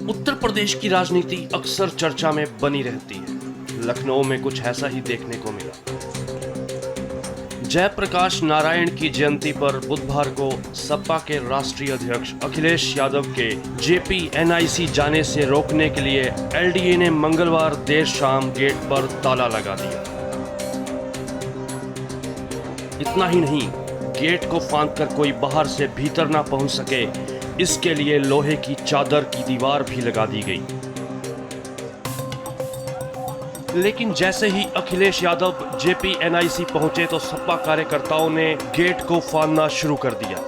उत्तर प्रदेश की राजनीति अक्सर चर्चा में बनी रहती है। लखनऊ में कुछ ऐसा ही देखने को मिला। जयप्रकाश नारायण की जयंती पर बुधवार को सपा के राष्ट्रीय अध्यक्ष अखिलेश यादव के जेपी एनआईसी जाने से रोकने के लिए एलडीए ने मंगलवार देर शाम गेट पर ताला लगा दिया। इतना ही नहीं, गेट को फांदकर कोई बाहर से भीतर ना पहुंच सके, इसके लिए लोहे की चादर की दीवार भी लगा दी गई। लेकिन जैसे ही अखिलेश यादव जेपी एनआईसी पहुंचे तो सपा कार्यकर्ताओं ने गेट को फांदना शुरू कर दिया।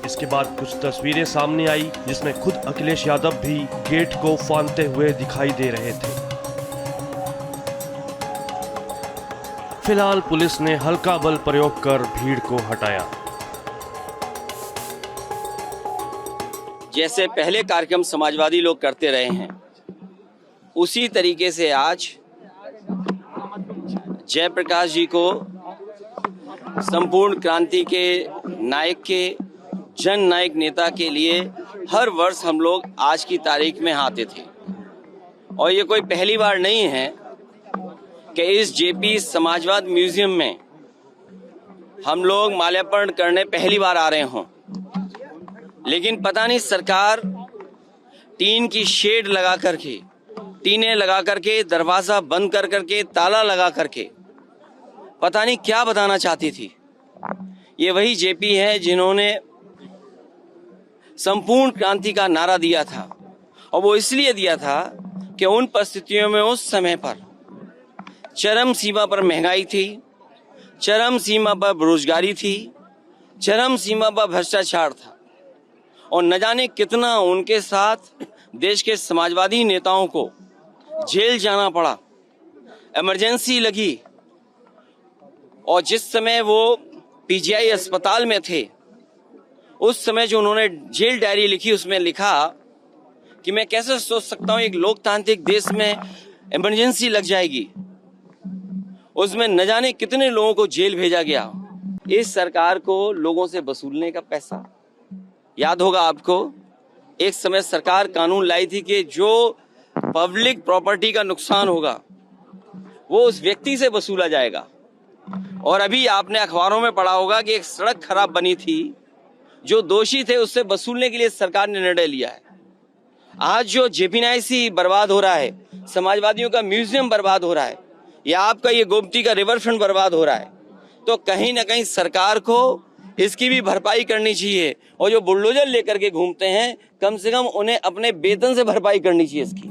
इसके बाद कुछ तस्वीरें सामने आई जिसमें खुद अखिलेश यादव भी गेट को फांदते हुए दिखाई दे रहे थे। फिलहाल पुलिस ने हल्का बल प्रयोग कर भीड़ को हटाया। जैसे पहले कार्यक्रम समाजवादी लोग करते रहे हैं, उसी तरीके से आज जयप्रकाश जी को संपूर्ण क्रांति के नायक के जन नायक नेता के लिए हर वर्ष हम लोग आज की तारीख में आते थे। और ये कोई पहली बार नहीं है कि इस जेपी समाजवाद म्यूजियम में हम लोग माल्यार्पण करने पहली बार आ रहे हों। लेकिन पता नहीं सरकार टीन की शेड लगा करके, टीने लगा करके, दरवाजा बंद कर करके, ताला लगा करके पता नहीं क्या बताना चाहती थी। ये वही जेपी है जिन्होंने संपूर्ण क्रांति का नारा दिया था, और वो इसलिए दिया था कि उन परिस्थितियों में उस समय पर चरम सीमा पर महंगाई थी, चरम सीमा पर बेरोजगारी थी, चरम सीमा पर भ्रष्टाचार था, और न जाने कितना उनके साथ देश के समाजवादी नेताओं को जेल जाना पड़ा, इमरजेंसी लगी। और जिस समय वो पीजीआई अस्पताल में थे, उस समय जो उन्होंने जेल डायरी लिखी, उसमें लिखा कि मैं कैसे सोच सकता हूं एक लोकतांत्रिक देश में इमरजेंसी लग जाएगी। उसमें न जाने कितने लोगों को जेल भेजा गया। इस सरकार को लोगों से वसूलने का पैसा, याद होगा आपको, एक समय सरकार कानून लाई थी कि जो पब्लिक प्रॉपर्टी का नुकसान होगा वो उस व्यक्ति से वसूला जाएगा। और अभी आपने अखबारों में पढ़ा होगा कि एक सड़क खराब बनी थी, जो दोषी थे उससे वसूलने के लिए सरकार ने निर्णय लिया है। आज जो जेपीएनआईसी बर्बाद हो रहा है, समाजवादियों का म्यूजियम बर्बाद हो रहा है, या आपका ये गोमती का रिवर फ्रंट बर्बाद हो रहा है, तो कहीं ना कहीं सरकार को इसकी भी भरपाई करनी चाहिए। और जो बुलडोजर लेकर के घूमते हैं, कम से कम उन्हें अपने वेतन से भरपाई करनी चाहिए इसकी।